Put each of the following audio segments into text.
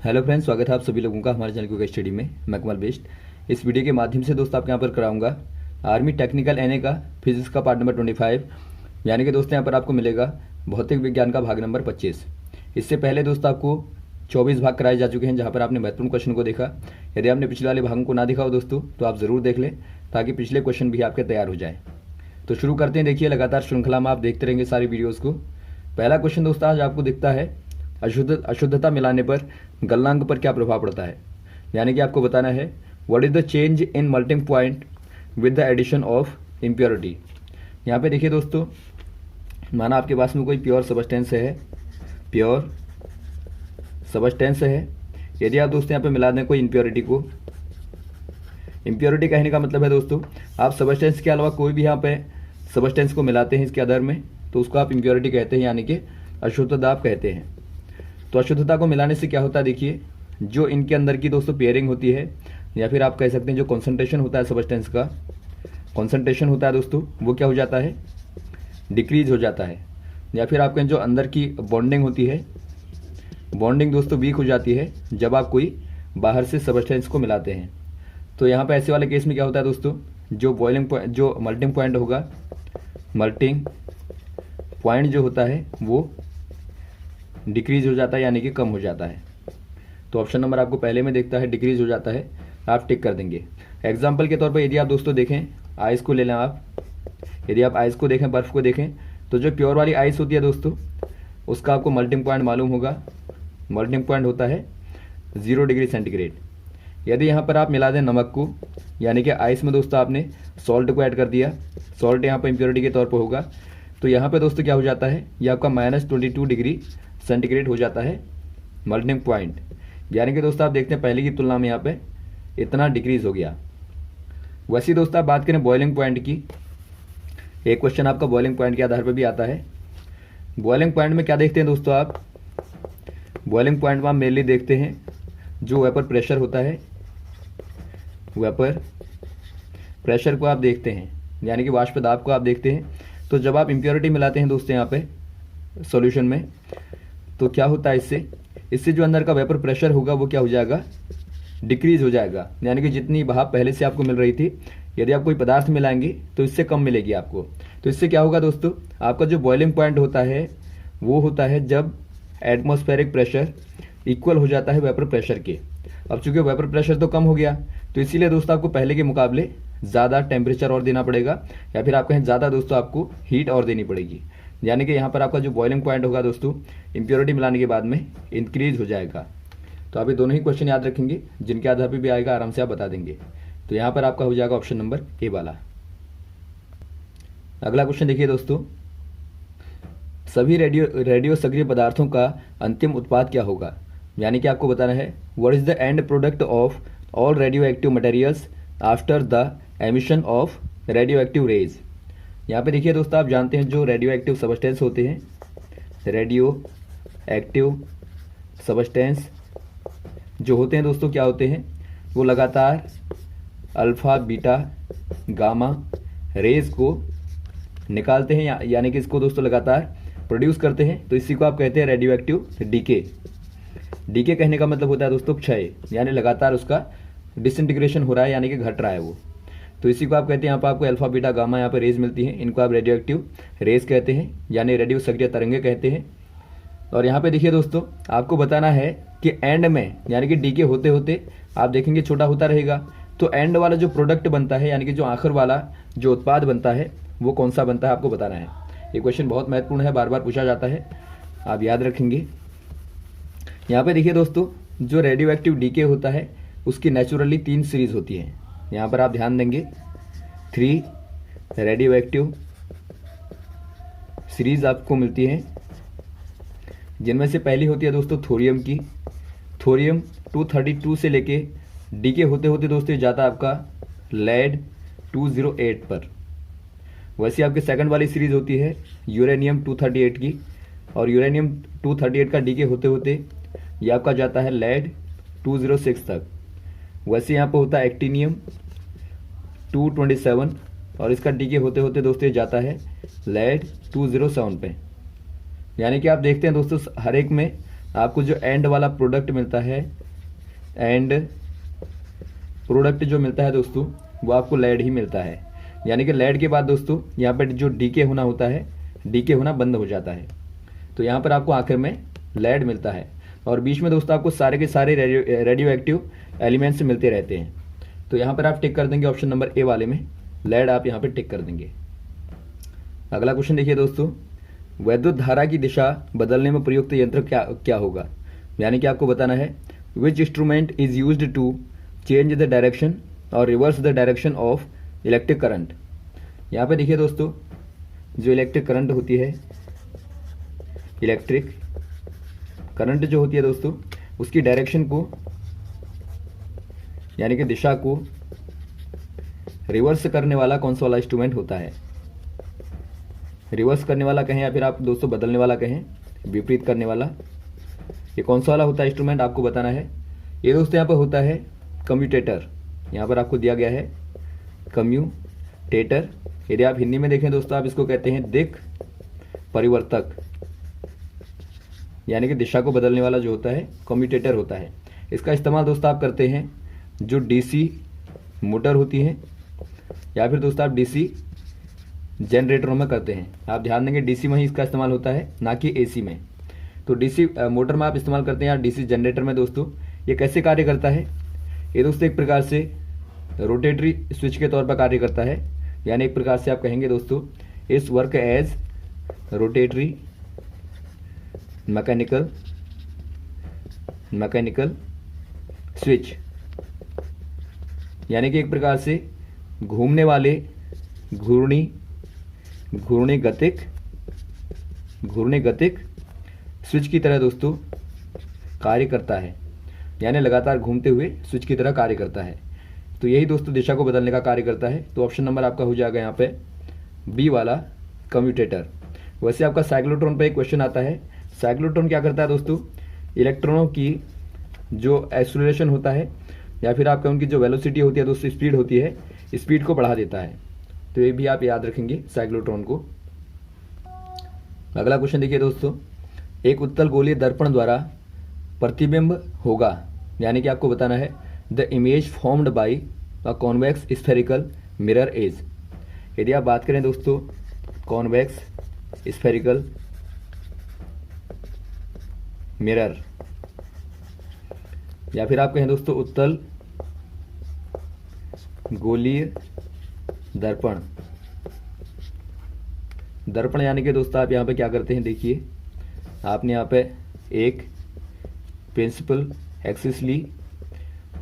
Hello friends, स्वागत है आप सभी लोगों का हमारे चैनल क्विक स्टडी में। मैं कमल बेस्ट। इस वीडियो के माध्यम से दोस्तों आपके यहाँ पर कराऊंगा आर्मी टेक्निकल एनए का फिजिक्स का पार्ट नंबर 25, यानी कि दोस्तों यहाँ पर आपको मिलेगा भौतिक विज्ञान का भाग नंबर 25। इससे पहले दोस्तों आपको 24 भाग कराए जा चुके हैं, जहाँ पर आपने महत्वपूर्ण क्वेश्चन को देखा। यदि आपने पिछले वाले भागों को ना देखा हो दोस्तों तो आप ज़रूर देख लें, ताकि पिछले क्वेश्चन भी आपके तैयार हो जाए। तो शुरू करते हैं। देखिए, लगातार श्रृंखला में आप देखते रहेंगे सारी वीडियोज़ को। पहला क्वेश्चन दोस्तों आज आपको दिखता है, अशुद्धता मिलाने पर गलनांक पर क्या प्रभाव पड़ता है। यानी कि आपको बताना है what is the change in melting point with the addition of impurity. यहाँ पे देखिए दोस्तों, माना आपके पास में कोई प्योर सबस्टेंस है, प्योर सबस्टेंस है। यदि आप दोस्तों यहाँ पे मिला दें कोई इम्प्योरिटी को, इम्प्योरिटी कहने का मतलब है दोस्तों आप सबस्टेंस के अलावा कोई भी यहाँ पे सबस्टेंस को मिलाते हैं इसके अदर में, तो उसको आप इम्प्योरिटी कहते हैं, यानी कि अशुद्धता आप कहते हैं। तो अशुद्धता को मिलाने से क्या होता है, देखिए जो इनके अंदर की दोस्तों पेयरिंग होती है, या फिर आप कह सकते हैं जो कॉन्सेंट्रेशन होता है सबस्टेंस का, कॉन्सेंट्रेशन होता है दोस्तों, वो क्या हो जाता है, डिक्रीज हो जाता है। या फिर आपके जो अंदर की बॉन्डिंग होती है, बॉन्डिंग दोस्तों वीक हो जाती है जब आप कोई बाहर से सबस्टेंस को मिलाते हैं। तो यहाँ पर ऐसे वाले केस में क्या होता है दोस्तों, जो बॉइलिंग पॉइंट, जो मेल्टिंग पॉइंट होगा, मेल्टिंग पॉइंट जो होता है वो डिक्रीज हो जाता है, यानी कि कम हो जाता है। तो ऑप्शन नंबर आपको पहले में देखता है डिक्रीज हो जाता है, आप टिक कर देंगे। एग्जाम्पल के तौर पर यदि आप दोस्तों देखें, आइस को ले लें आप। यदि आप आइस को देखें, बर्फ़ को देखें, तो जो प्योर वाली आइस होती है दोस्तों, उसका आपको मेल्टिंग पॉइंट मालूम होगा। मेल्टिंग पॉइंट होता है 0 डिग्री सेंटीग्रेड। यदि यहाँ पर आप मिला दें नमक को, यानी कि आइस में दोस्तों आपने सॉल्ट को ऐड कर दिया, सॉल्ट यहाँ पर इम्प्योरिटी के तौर पर होगा, तो यहाँ पर दोस्तों क्या हो जाता है, ये आपका -22 डिग्री सेंटीग्रेड हो जाता है मेल्टिंग पॉइंट। यानी कि दोस्तों आप देखते हैं पहले की तुलना में यहाँ पे इतना डिक्रीज हो गया। वैसे दोस्तों आप बात करें बॉइलिंग पॉइंट की, एक क्वेश्चन आपका बॉइलिंग पॉइंट के आधार पर भी आता है। बॉइलिंग पॉइंट में क्या देखते हैं दोस्तों आप, बॉइलिंग पॉइंट में आप मेनली देखते हैं जो वेपर प्रेशर होता है, वेपर प्रेशर को आप देखते हैं, यानी कि वाष्प दाब को आप देखते हैं। तो जब आप इम्प्योरिटी मिलाते हैं दोस्तों यहाँ पे सॉल्यूशन में, तो क्या होता है, इससे जो अंदर का वेपर प्रेशर होगा वो क्या हो जाएगा, डिक्रीज हो जाएगा। यानी कि जितनी भाप पहले से आपको मिल रही थी, यदि आप कोई पदार्थ मिलाएंगे तो इससे कम मिलेगी आपको। तो इससे क्या होगा दोस्तों, आपका जो बॉइलिंग पॉइंट होता है वो होता है जब एटमॉस्फेरिक प्रेशर इक्वल हो जाता है वेपर प्रेशर के। अब चूंकि वेपर प्रेशर तो कम हो गया, तो इसीलिए दोस्तों आपको पहले के मुकाबले ज़्यादा टेम्परेचर और देना पड़ेगा, या फिर आप कहें ज़्यादा दोस्तों आपको हीट और देनी पड़ेगी। यानी कि यहाँ पर आपका जो बॉइलिंग पॉइंट होगा दोस्तों इम्प्योरिटी मिलाने के बाद में इंक्रीज हो जाएगा। तो आप ये दोनों ही क्वेश्चन याद रखेंगे, जिनके आधार पर भी आएगा आराम से आप बता देंगे। तो यहाँ पर आपका हो जाएगा ऑप्शन नंबर ए वाला। अगला क्वेश्चन देखिए दोस्तों, सभी रेडियो सक्रिय पदार्थों का अंतिम उत्पाद क्या होगा। यानी कि आपको बताना है what is the end product of all radioactive materials after the emission of radioactive rays. यहाँ पे देखिए दोस्तों, आप जानते हैं जो रेडियो एक्टिव सबस्टेंस होते हैं, रेडियो एक्टिव सबस्टेंस जो होते हैं दोस्तों क्या होते हैं, वो लगातार अल्फा बीटा गामा रेज को निकालते हैं, यानी कि इसको दोस्तों लगातार प्रोड्यूस करते हैं। तो इसी को आप कहते हैं रेडियो एक्टिव डीके। डीके कहने का मतलब होता है दोस्तों क्षय, यानी लगातार उसका डिसइंटीग्रेशन हो रहा है, यानी कि घट रहा है वो। तो इसी को आप कहते हैं, यहाँ पर आपको अल्फा बीटा गामा यहाँ पर रेज मिलती हैं, इनको आप रेडियो एक्टिव रेज कहते हैं, यानी रेडियो सक्रिय तरंगे कहते हैं। और यहाँ पे देखिए दोस्तों, आपको बताना है कि एंड में, यानी कि डीके होते होते आप देखेंगे छोटा होता रहेगा, तो एंड वाला जो प्रोडक्ट बनता है, यानी कि जो आखिर वाला जो उत्पाद बनता है वो कौन सा बनता है, आपको बताना है। ये क्वेश्चन बहुत महत्वपूर्ण है, बार बार पूछा जाता है, आप याद रखेंगे। यहाँ पे देखिए दोस्तों, जो रेडियो एक्टिव डीके होता है उसकी नेचुरली 3 सीरीज होती है। यहाँ पर आप ध्यान देंगे 3 रेडियो एक्टिव सीरीज आपको मिलती हैं, जिनमें से पहली होती है दोस्तों थोरियम की। थोरियम 232 से लेके डीके होते होते दोस्तों जाता है आपका लेड 208 पर। वैसे आपकी सेकंड वाली सीरीज होती है यूरेनियम 238 की, और यूरेनियम 238 का डीके होते होते ये आपका जाता है लेड 206 तक। वैसे यहाँ पर होता है एक्टिनियम 227, और इसका डीके होते होते दोस्तों जाता है लेड 207 पे। यानी कि आप देखते हैं दोस्तों हर एक में आपको जो एंड वाला प्रोडक्ट मिलता है, एंड प्रोडक्ट जो मिलता है दोस्तों, वो आपको लेड ही मिलता है। यानी कि लेड के बाद दोस्तों यहाँ पर जो डीके होना होता है, डीके होना बंद हो जाता है। तो यहाँ पर आपको आखिर में लेड मिलता है और बीच में दोस्तों आपको सारे के सारे रेडियो एक्टिव एलिमेंट्स मिलते रहते हैं। तो यहाँ पर आप टिक कर देंगे ऑप्शन नंबर ए वाले में, लेड आप यहाँ पर टिक कर देंगे। अगला क्वेश्चन देखिए दोस्तों, वैद्युत धारा की दिशा बदलने में प्रयुक्त यंत्र क्या होगा। यानी कि आपको बताना है which instrument is used to change the direction or reverse the direction of electric current. यहाँ पे देखिए दोस्तों, जो इलेक्ट्रिक करंट होती है, इलेक्ट्रिक करंट जो होती है दोस्तों, उसकी डायरेक्शन को यानी कि दिशा को रिवर्स करने वाला कौन सा वाला इंस्ट्रूमेंट होता है। रिवर्स करने वाला कहें या फिर आप दोस्तों बदलने वाला कहें, विपरीत करने वाला, ये कौन सा वाला होता है इंस्ट्रूमेंट आपको बताना है। ये दोस्तों यहाँ पर होता है कम्यूटेटर। यहाँ पर आपको दिया गया है कम्यूटेटर। यदि आप हिंदी में देखें दोस्तों, आप इसको कहते हैं दिक् परिवर्तक, यानी कि दिशा को बदलने वाला जो होता है कम्यूटेटर होता है। इसका इस्तेमाल दोस्तों आप करते हैं जो डीसी मोटर होती है या फिर दोस्तों आप डीसी जनरेटरों में करते हैं। आप ध्यान देंगे डीसी में ही इसका इस्तेमाल होता है, ना कि एसी में। तो डीसी मोटर में आप इस्तेमाल करते हैं या डीसी जनरेटर में दोस्तों। ये कैसे कार्य करता है, ये दोस्तों एक प्रकार से रोटेटरी स्विच के तौर पर कार्य करता है। यानी एक प्रकार से आप कहेंगे दोस्तों, इस work as rotatory mechanical switch, यानी कि एक प्रकार से घूमने वाले घूर्णी गतिक स्विच की तरह दोस्तों कार्य करता है। यानी लगातार घूमते हुए स्विच की तरह कार्य करता है। तो यही दोस्तों दिशा को बदलने का कार्य करता है। तो ऑप्शन नंबर आपका हो जाएगा यहाँ पे बी वाला कम्यूटेटर। वैसे आपका साइक्लोट्रॉन पे एक क्वेश्चन आता है। साइक्लोट्रॉन क्या करता है दोस्तों, इलेक्ट्रॉनों की जो एक्सेलरेशन होता है या फिर आपका उनकी जो वेलोसिटी होती है दोस्तों, स्पीड होती है, स्पीड को बढ़ा देता है। तो ये भी आप याद रखेंगे साइक्लोट्रॉन को। अगला क्वेश्चन देखिए दोस्तों, एक उत्तल गोलीय दर्पण द्वारा प्रतिबिंब होगा। यानी कि आपको बताना है the image formed by a convex spherical mirror is. यदि आप बात करें दोस्तों कॉन्वेक्स स्फेरिकल मिरर या फिर आप कहें दोस्तों उत्तल गोलीय दर्पण, दर्पण यानी कि दोस्तों आप यहाँ पे क्या करते हैं, देखिए आपने यहाँ पे एक प्रिंसिपल एक्सिस ली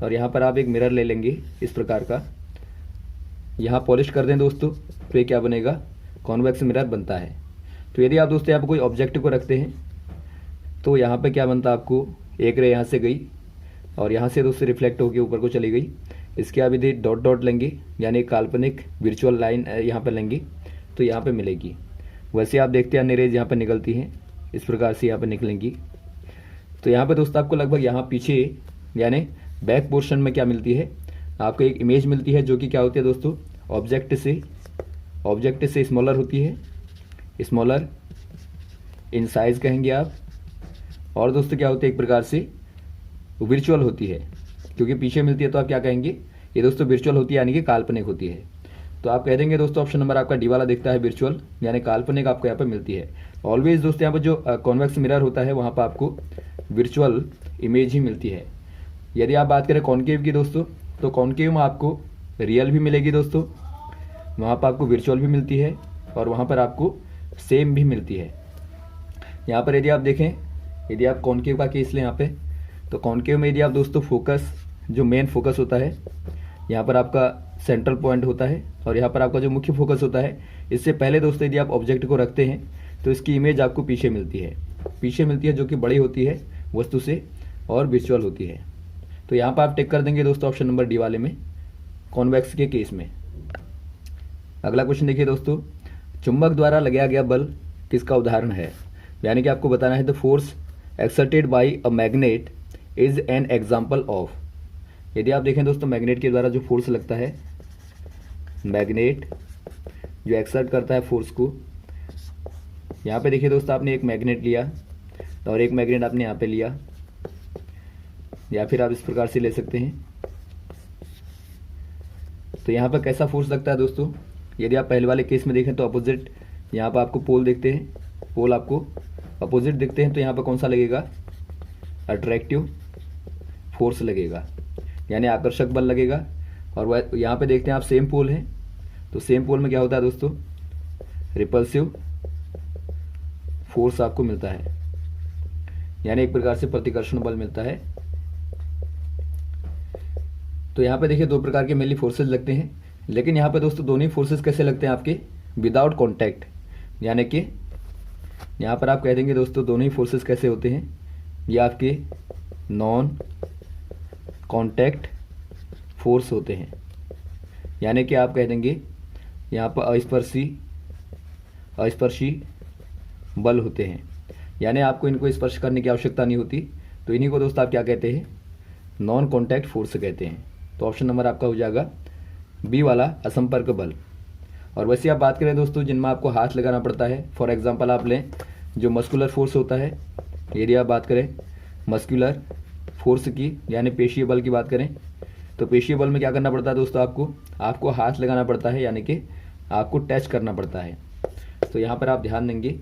और यहाँ पर आप एक मिरर ले लेंगे इस प्रकार का। यहाँ पॉलिश कर दें दोस्तों, तो ये क्या बनेगा, कॉन्वेक्स मिरर बनता है। तो यदि आप दोस्तों यहाँ पर कोई ऑब्जेक्ट को रखते हैं तो यहाँ पे क्या बनता है, आपको एक रे यहाँ से गई और यहाँ से दोस्तों रिफ्लेक्ट होकर ऊपर को चली गई। इसके आप यदि डॉट डॉट लेंगे यानी काल्पनिक वर्चुअल लाइन यहाँ पर लेंगे तो यहाँ पे मिलेगी। वैसे आप देखते हैं अन्य रेज यहाँ पर निकलती हैं, इस प्रकार से यहाँ पर निकलेंगी। तो यहाँ पे दोस्तों आपको लगभग यहाँ पीछे यानी बैक पोर्शन में क्या मिलती है, आपको एक इमेज मिलती है जो कि क्या होती है दोस्तों, ऑब्जेक्ट से स्मॉलर होती है, स्मॉलर इन साइज कहेंगे आप। और दोस्तों क्या होती है, एक प्रकार से वर्चुअल होती है, क्योंकि पीछे मिलती है तो आप क्या कहेंगे, ये दोस्तों वर्चुअल होती है यानी कि काल्पनिक होती है। तो आप कह देंगे दोस्तों ऑप्शन नंबर आपका डी वाला दिखता है, वर्चुअल यानी काल्पनिक आपको यहाँ पे मिलती है। ऑलवेज दोस्तों यहाँ पर जो कॉन्वेक्स मिरर होता है वहाँ पर आपको वर्चुअल इमेज ही मिलती है। यदि आप बात करें कॉन्केव की दोस्तों, तो कॉन्केव में आपको रियल भी मिलेगी दोस्तों, वहाँ पर आपको वर्चुअल भी मिलती है और वहाँ पर आपको सेम भी मिलती है। यहाँ पर यदि आप देखें, यदि आप कॉन्केव का केस लें यहाँ पे, तो कॉन्केव में यदि आप दोस्तों फोकस, जो मेन फोकस होता है, यहाँ पर आपका सेंट्रल पॉइंट होता है और यहाँ पर आपका जो मुख्य फोकस होता है, इससे पहले दोस्तों यदि आप ऑब्जेक्ट को रखते हैं तो इसकी इमेज आपको पीछे मिलती है जो कि बड़ी होती है वस्तु से और वर्चुअल होती है। तो यहाँ पर आप टिक कर देंगे दोस्तों ऑप्शन नंबर डी वाले में, कॉन्वेक्स के केस में। अगला क्वेश्चन देखिए दोस्तों, चुंबक द्वारा लगाया गया बल किसका उदाहरण है। यानी कि आपको बताना है the force exerted by a magnet is an example of. यदि आप देखें दोस्तों मैग्नेट के द्वारा जो फोर्स लगता है, मैग्नेट जो एक्सर्ट करता है फोर्स को, यहाँ पे देखिए दोस्तों आपने एक मैग्नेट लिया और एक मैग्नेट आपने यहाँ पे लिया, या फिर आप इस प्रकार से ले सकते हैं। तो यहाँ पर कैसा फोर्स लगता है दोस्तों, यदि आप पहले वाले केस में देखें तो अपोजिट यहाँ पर आपको पोल देखते हैं, पोल आपको अपोजिट दिखते हैं, तो यहाँ पर कौन सा लगेगा, अट्रैक्टिव फोर्स लगेगा, यानी आकर्षक बल लगेगा। और वह यहाँ पे देखते हैं आप सेम पोल है, तो सेम पोल में क्या होता है दोस्तों, रिपल्सिव फोर्स आपको मिलता है, यानी एक प्रकार से प्रतिकर्षण बल मिलता है। तो यहाँ पे देखिए दो प्रकार के मेनली फोर्सेज लगते हैं, लेकिन यहाँ पे दोस्तों दोनों ही फोर्सेज कैसे लगते हैं आपके, विदाउट कॉन्टैक्ट, यानी कि यहाँ पर आप कह देंगे दोस्तों दोनों ही फोर्सेज कैसे होते हैं, ये आपके नॉन कॉन्टैक्ट फोर्स होते हैं, यानी कि आप कह देंगे यहाँ पर अस्पर्शी बल होते हैं, यानी आपको इनको स्पर्श करने की आवश्यकता नहीं होती। तो इन्हीं को दोस्तों आप क्या कहते हैं, नॉन कॉन्टैक्ट फोर्स कहते हैं। तो ऑप्शन नंबर आपका हो जाएगा बी वाला, असंपर्क बल। और वैसे आप बात करें दोस्तों जिनमें आपको हाथ लगाना पड़ता है, फॉर एग्जांपल आप लें जो मस्कुलर फोर्स होता है, यदि आप बात करें मस्कुलर फोर्स की, यानी पेशीय बल की बात करें, तो पेशीय बल में क्या करना पड़ता है दोस्तों, आपको हाथ लगाना पड़ता है, यानी कि आपको टच करना पड़ता है। तो यहाँ पर आप ध्यान देंगे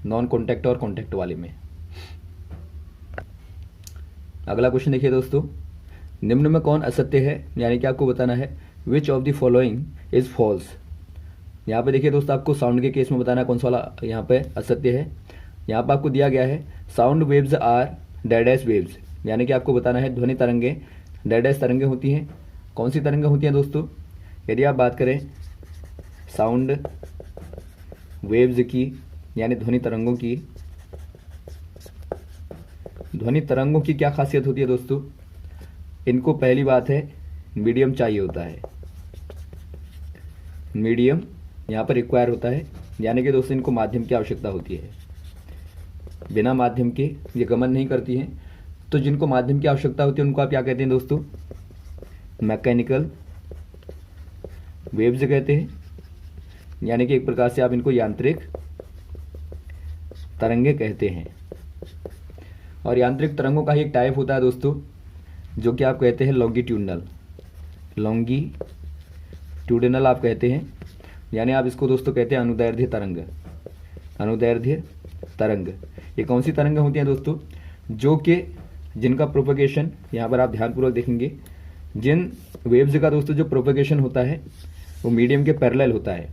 नॉन कॉन्टैक्ट और कॉन्टैक्ट वाले में। अगला क्वेश्चन देखिए दोस्तों, निम्न में कौन असत्य है, यानी कि आपको बताना है which of the following is false. यहाँ पे देखिए दोस्तों आपको साउंड के केस में बताना है कौन सा वाला यहाँ पे असत्य है। यहाँ पर आपको दिया गया है sound waves are dash waves, यानी कि आपको बताना है ध्वनि तरंगे डैश तरंगे होती हैं। कौन सी तरंगे होती हैं दोस्तों, यदि आप बात करें साउंड वेव्स की, यानी ध्वनि तरंगों की, ध्वनि तरंगों की क्या खासियत होती है दोस्तों, इनको पहली बात है मीडियम चाहिए होता है, मीडियम यहाँ पर रिक्वायर होता है, यानी कि दोस्तों इनको माध्यम की आवश्यकता होती है, बिना माध्यम के ये गमन नहीं करती हैं। तो जिनको माध्यम की आवश्यकता होती है उनको आप क्या कहते हैं दोस्तों, मैकेनिकल वेव्स कहते हैं, यानी कि एक प्रकार से आप इनको यांत्रिक तरंगे कहते हैं। और यांत्रिक तरंगों का ही एक टाइप होता है दोस्तों जो कि आप कहते हैं लॉन्गिट्यूडनल, लॉन्गिट्यूडनल आप कहते हैं, यानी आप इसको दोस्तों कहते हैं अनुदैर्ध्य तरंग, अनुदैर्ध्य तरंग। ये कौन सी तरंगें होती हैं दोस्तों, जो कि जिनका प्रोपगेशन, यहाँ पर आप ध्यानपूर्वक देखेंगे, जिन वेव्स का दोस्तों जो प्रोपगेशन होता है वो मीडियम के पैरेलल होता है।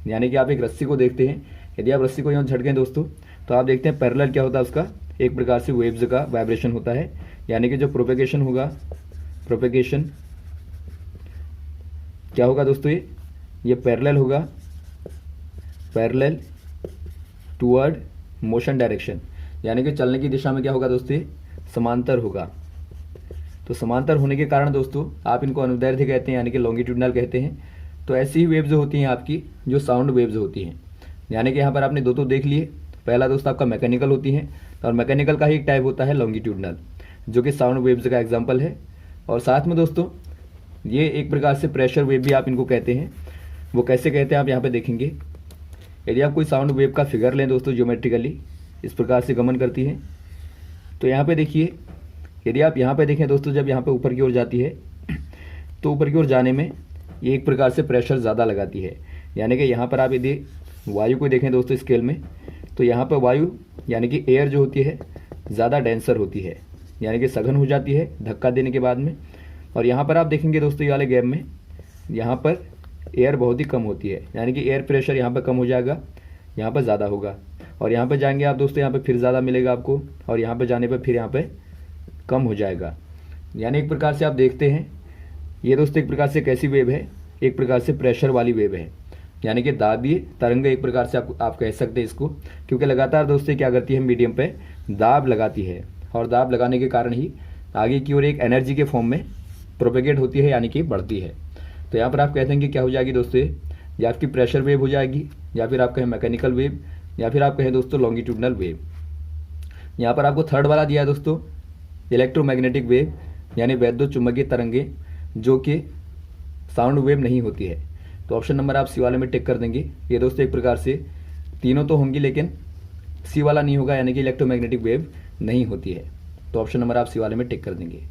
यानी कि आप एक रस्सी को देखते हैं, यदि आप रस्सी को यूँ झटकें दोस्तों तो आप देखते हैं पैरेलल क्या होता है उसका, एक प्रकार से वेव्स का वाइब्रेशन होता है, यानी कि जो प्रोपगेशन होगा, प्रोपगेशन क्या होगा दोस्तों, ये पैरेलल होगा, पैरेलल टुवर्ड मोशन डायरेक्शन, यानी कि चलने की दिशा में क्या होगा दोस्तों, ये समांतर होगा। तो समांतर होने के कारण दोस्तों आप इनको अनुदैर्ध्य कहते हैं, यानी कि लॉन्गिट्यूडनल कहते हैं। तो ऐसी ही वेव्स होती हैं आपकी जो साउंड वेव्स होती हैं, यानी कि यहाँ पर आपने दो तो देख लिए। पहला दोस्तों आपका मैकेनिकल होती हैं, और मैकेनिकल का ही एक टाइप होता है लॉन्गिट्यूडनल, जो कि साउंड वेव्स का एग्जाम्पल है। और साथ में दोस्तों ये एक प्रकार से प्रेशर वेव भी आप इनको कहते हैं। वो कैसे कहते हैं आप यहाँ पे देखेंगे, यदि आप कोई साउंड वेव का फिगर लें दोस्तों, ज्योमेट्रिकली इस प्रकार से गमन करती है, तो यहाँ पे देखिए, यदि आप यहाँ पे देखें दोस्तों, जब यहाँ पे ऊपर की ओर जाती है तो ऊपर की ओर जाने में ये एक प्रकार से प्रेशर ज़्यादा लगाती है। यानी कि यहाँ पर आप यदि वायु को देखें दोस्तों स्केल में, तो यहाँ पर वायु यानी कि एयर जो होती है ज़्यादा डेंसर होती है, यानी कि सघन हो जाती है धक्का देने के बाद में। और यहाँ पर आप देखेंगे दोस्तों ये वाले गैप में यहाँ पर एयर बहुत ही कम होती है, यानी कि एयर प्रेशर यहाँ पर कम हो जाएगा, यहाँ पर ज़्यादा होगा। और यहाँ पर जाएंगे आप दोस्तों, यहाँ पर फिर ज़्यादा मिलेगा आपको, और यहाँ पर जाने पर फिर यहाँ पर कम हो जाएगा। यानी एक प्रकार से आप देखते हैं ये दोस्तों एक प्रकार से कैसी वेव है, एक प्रकार से प्रेशर वाली वेव है, यानी कि दाबीय तरंग एक प्रकार से आप कह सकते हैं इसको, क्योंकि लगातार दोस्तों क्या करती है, मीडियम पे दाब लगाती है, और दाब लगाने के कारण ही आगे की ओर एक एनर्जी के फॉर्म में प्रोपेगेट होती है, यानी कि बढ़ती है। तो यहाँ पर आप कहते हैं कि क्या हो जाएगी दोस्तों, या आपकी प्रेशर वेव हो जाएगी, या फिर आप कहें मैकेनिकल वेव, या फिर आप कहें दोस्तों लॉन्गिट्यूडनल वेव। यहाँ पर आपको थर्ड वाला दिया है दोस्तों, इलेक्ट्रोमैग्नेटिक वेव, यानी वैद्युत चुंबकीय तरंगे, जो कि साउंड वेव नहीं होती है। तो ऑप्शन नंबर आप सी वाले में टिक कर देंगे। ये दोस्तों एक प्रकार से तीनों तो होंगी, लेकिन सी वाला नहीं होगा, यानी कि इलेक्ट्रोमैग्नेटिक वेव नहीं होती है। तो ऑप्शन नंबर आप सी वाले में टिक कर देंगे।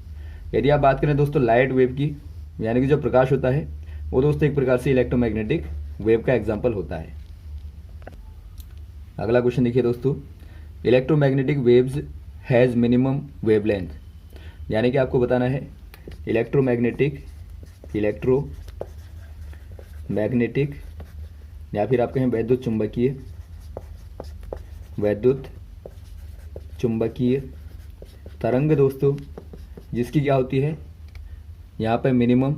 यदि आप बात करें दोस्तों लाइट वेव की, यानी कि जो प्रकाश होता है वो दोस्तों एक प्रकार से इलेक्ट्रोमैग्नेटिक वेव का एग्जाम्पल होता है। अगला क्वेश्चन देखिए दोस्तों, electromagnetic waves has minimum wavelength, यानी कि आपको बताना है इलेक्ट्रोमैग्नेटिक या फिर आप कहें वैद्युत चुंबकीय तरंग दोस्तों, जिसकी क्या होती है यहाँ पर मिनिमम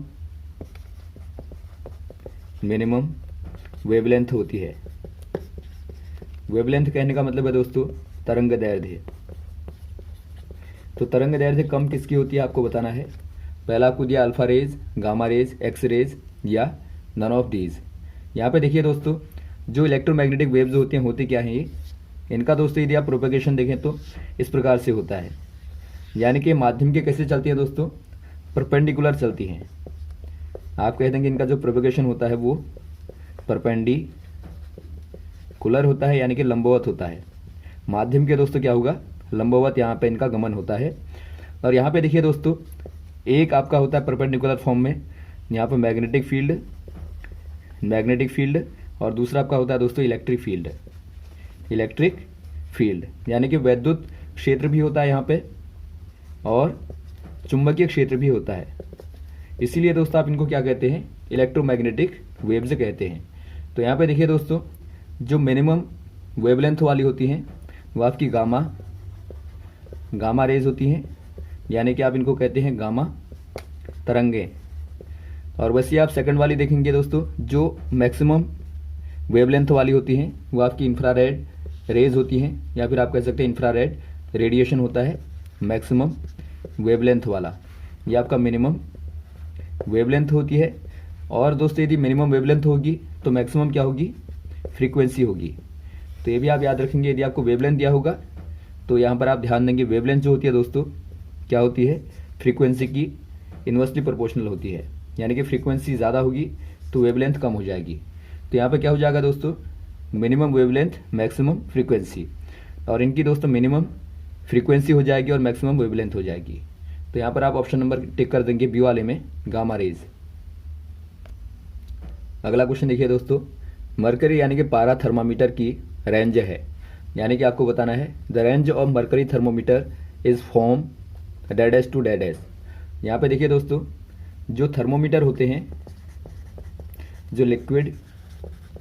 वेवलेंथ होती है। वेवलेंथ कहने का मतलब है दोस्तों तरंग दैर्ध्य। तो तरंग दैर्ध्य कम किसकी होती है आपको बताना है। पहला आपको दिया alpha rays, gamma rays, X rays या नन ऑफ दीज। यहाँ पे देखिए दोस्तों जो इलेक्ट्रोमैग्नेटिक वेव्स होती हैं होती क्या हैं ये, इनका दोस्तों यदि आप प्रोपेगेशन देखें तो इस प्रकार से होता है, यानी कि माध्यम के कैसे चलती हैं दोस्तों, परपेंडिकुलर चलती हैं। आप कह देंगे इनका जो प्रोपेगेशन होता है वो परपेंडिकुलर होता है, यानी कि लंबवत होता है। माध्यम के दोस्तों क्या होगा, लंबवत यहाँ पे इनका गमन होता है। और यहाँ पे देखिए दोस्तों एक आपका होता है परपेंडिकुलर फॉर्म में, यहाँ पे मैग्नेटिक फील्ड और दूसरा आपका होता है दोस्तों इलेक्ट्रिक फील्ड, यानी कि वैद्युत क्षेत्र भी होता है यहाँ पे और चुंबकीय क्षेत्र भी होता है। इसीलिए दोस्तों आप इनको क्या कहते हैं, इलेक्ट्रोमैग्नेटिक वेव्स कहते हैं। तो यहाँ पे देखिए दोस्तों जो मिनिमम वेवलेंथ वाली होती हैं वो आपकी गामा रेज होती हैं, यानी कि आप इनको कहते हैं गामा तरंगे। और वैसे आप सेकंड वाली देखेंगे दोस्तों जो मैक्सिमम वेवलेंथ वाली होती हैं वो आपकी इंफ्रारेड रेज होती हैं, या फिर आप कह सकते हैं इंफ्रारेड रेडिएशन होता है मैक्सिमम वेवलेंथ वाला, ये आपका मिनिमम वेवलेंथ होती है। और दोस्तों यदि मिनिमम वेवलेंथ होगी तो मैक्सिमम क्या होगी, फ्रीक्वेंसी होगी। तो ये भी आप याद रखेंगे, यदि आपको वेवलेंथ दिया होगा तो यहाँ पर आप ध्यान देंगे वेवलेंथ जो होती है दोस्तों क्या होती है, फ्रीक्वेंसी की इन्वर्सली प्रोपोर्शनल होती है, यानी कि फ्रीक्वेंसी ज़्यादा होगी तो वेवलेंथ कम हो जाएगी। तो यहाँ पे क्या हो जाएगा दोस्तों, मिनिमम वेवलेंथ मैक्सिमम फ्रीक्वेंसी, और इनकी दोस्तों मिनिमम फ्रीक्वेंसी हो जाएगी और मैक्सिमम वेवलेंथ हो जाएगी। तो यहाँ पर आप ऑप्शन नंबर टिक कर देंगे बी वाले में, गामा रेज। अगला क्वेश्चन देखिए दोस्तों, मरकरी यानी कि पारा थर्मामीटर की रेंज है, यानी कि आपको बताना है the range of mercury thermometer is from dash to dash. यहाँ पे देखिए दोस्तों जो थर्मोमीटर होते हैं, जो लिक्विड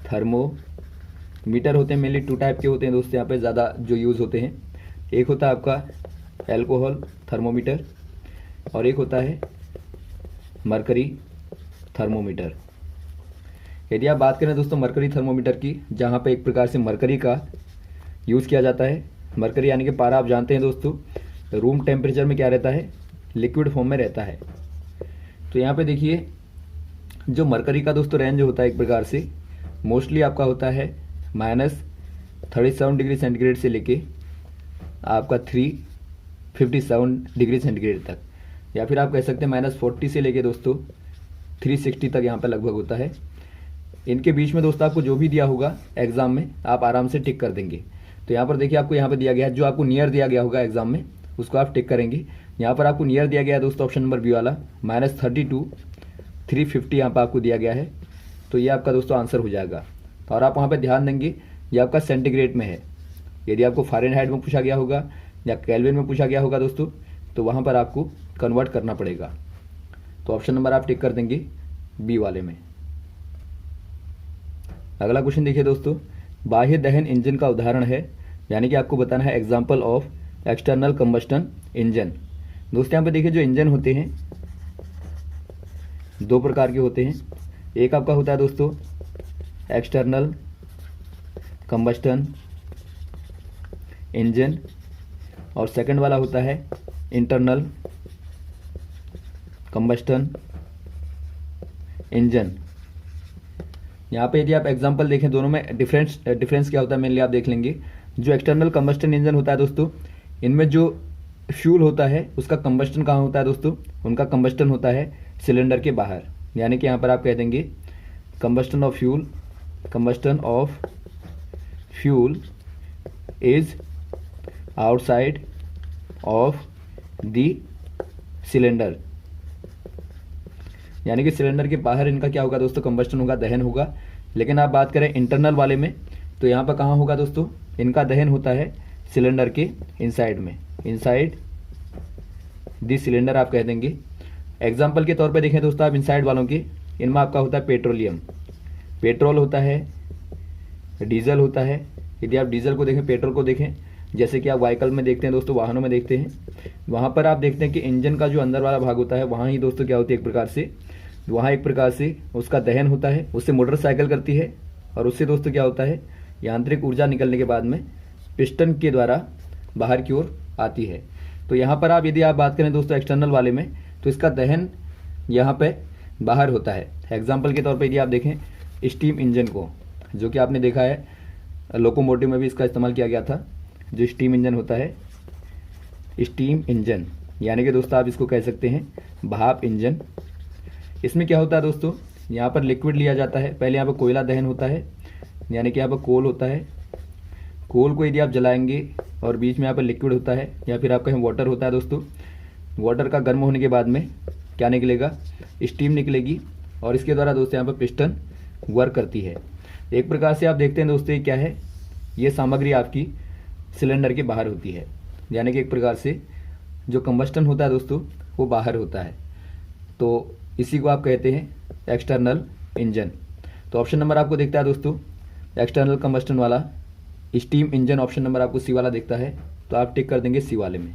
थर्मोमीटर होते हैं, मेनली टू टाइप के होते हैं दोस्तों, यहाँ पे ज़्यादा जो यूज़ होते हैं। एक होता है आपका एल्कोहल थर्मोमीटर और एक होता है मरकरी थर्मोमीटर। यदि आप बात करें दोस्तों मरकरी थर्मोमीटर की, जहाँ पे एक प्रकार से मरकरी का यूज़ किया जाता है। मरकरी यानी कि पारा आप जानते हैं दोस्तों रूम टेम्परेचर में क्या रहता है, लिक्विड फॉर्म में रहता है। तो यहाँ पे देखिए जो मरकरी का दोस्तों रेंज होता है एक प्रकार से मोस्टली आपका होता है -37 डिग्री सेंटीग्रेड से लेके आपका 357 डिग्री सेंटीग्रेड तक, या फिर आप कह सकते हैं -40 से लेके दोस्तों 360 तक यहाँ पे लगभग होता है। इनके बीच में दोस्तों आपको जो भी दिया होगा एग्जाम में आप आराम से टिक कर देंगे। तो यहाँ पर देखिए आपको यहाँ पे दिया गया है, जो आपको नियर दिया गया होगा एग्जाम में उसको आप टिक करेंगे। यहाँ पर आपको नियर दिया गया है दोस्तों ऑप्शन नंबर बी वाला, -32 350 यहाँ पर आपको दिया गया है। तो ये आपका दोस्तों आंसर हो जाएगा। और आप वहाँ पे ध्यान देंगे ये आपका सेंटीग्रेड में है। यदि आपको फ़ारेनहाइट में पूछा गया होगा या केल्विन में पूछा गया होगा दोस्तों तो वहाँ पर आपको कन्वर्ट करना पड़ेगा। तो ऑप्शन नंबर आप टिक कर देंगे बी वाले में। अगला क्वेश्चन देखिए दोस्तों, बाह्य दहन इंजन का उदाहरण है, यानी कि आपको बताना है example of external combustion engine. दोस्तों यहाँ पे देखिए जो इंजन होते हैं दो प्रकार के होते हैं। एक आपका होता है दोस्तों एक्सटर्नल कंबस्टन इंजन और सेकंड वाला होता है इंटरनल कंबस्टन इंजन। यहाँ पे यदि आप एग्जांपल देखें दोनों में डिफरेंस क्या होता है मेनली आप देख लेंगे। जो एक्सटर्नल कंबस्टन इंजन होता है दोस्तों इनमें जो फ्यूल होता है उसका कंबस्टन कहाँ होता है दोस्तों, उनका कंबस्टन होता है सिलेंडर के बाहर, यानी कि यहाँ पर आप कह देंगे combustion of fuel is outside of the cylinder, यानी कि सिलेंडर के बाहर इनका क्या होगा दोस्तों, कंबस्टन होगा, दहन होगा। लेकिन आप बात करें इंटरनल वाले में, तो यहाँ पर कहाँ होगा दोस्तों, इनका दहन होता है सिलेंडर के इनसाइड में, इनसाइड दी सिलेंडर आप कह देंगे। एग्जाम्पल के तौर पे देखें दोस्तों आप इनसाइड वालों के, इनमें आपका होता है पेट्रोलियम, पेट्रोल होता है, डीजल होता है। यदि आप डीजल को देखें, पेट्रोल को देखें, जैसे कि आप व्हीकल में देखते हैं दोस्तों, वाहनों में देखते हैं, वहाँ पर आप देखते हैं कि इंजन का जो अंदर वाला भाग होता है वहाँ ही दोस्तों क्या होती है, एक प्रकार से वहाँ एक प्रकार से उसका दहन होता है, उससे मोटरसाइकिल करती है, और उससे दोस्तों क्या होता है, यांत्रिक ऊर्जा निकलने के बाद में पिस्टन के द्वारा बाहर की ओर आती है। तो यहाँ पर आप यदि आप बात करें दोस्तों एक्सटर्नल वाले में, तो इसका दहन यहाँ पे बाहर होता है। एग्जाम्पल के तौर पे यदि आप देखें स्टीम इंजन को, जो कि आपने देखा है लोकोमोटिव में भी इसका इस्तेमाल किया गया था, जो स्टीम इंजन होता है, स्टीम इंजन, यानी कि दोस्तों आप इसको कह सकते हैं भाप इंजन। इसमें क्या होता है दोस्तों, यहाँ पर लिक्विड लिया जाता है, पहले यहाँ पर कोयला दहन होता है, यानी कि यहाँ पर कोल होता है, कोल को यदि आप जलाएंगे और बीच में यहाँ पर लिक्विड होता है, या फिर आप कहें वाटर होता है दोस्तों, वाटर का गर्म होने के बाद में क्या निकलेगा, स्टीम निकलेगी, और इसके द्वारा दोस्तों यहाँ पर पिस्टन वर्क करती है। एक प्रकार से आप देखते हैं दोस्तों ये क्या है, ये सामग्री आपकी सिलेंडर के बाहर होती है, यानी कि एक प्रकार से जो कंबस्टन होता है दोस्तों वो बाहर होता है। तो इसी को आप कहते हैं एक्सटर्नल इंजन। तो ऑप्शन नंबर आपको दिखता है दोस्तों एक्सटर्नल कंबस्टन वाला, स्टीम इंजन ऑप्शन नंबर आपको सी वाला दिखता है, तो आप टिक कर देंगे सी वाले में।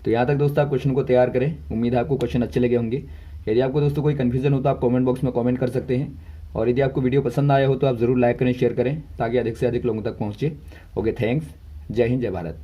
तो यहाँ तक दोस्तों आप क्वेश्चन को तैयार करें, उम्मीद है आपको क्वेश्चन अच्छे लगे होंगे। यदि आपको दोस्तों कोई कन्फ्यूजन हो तो आप कमेंट बॉक्स में कमेंट कर सकते हैं, और यदि आपको वीडियो पसंद आया हो तो आप ज़रूर लाइक करें, शेयर करें, ताकि अधिक से अधिक लोगों तक पहुँचे। ओके, थैंक्स, जय हिंद, जय भारत।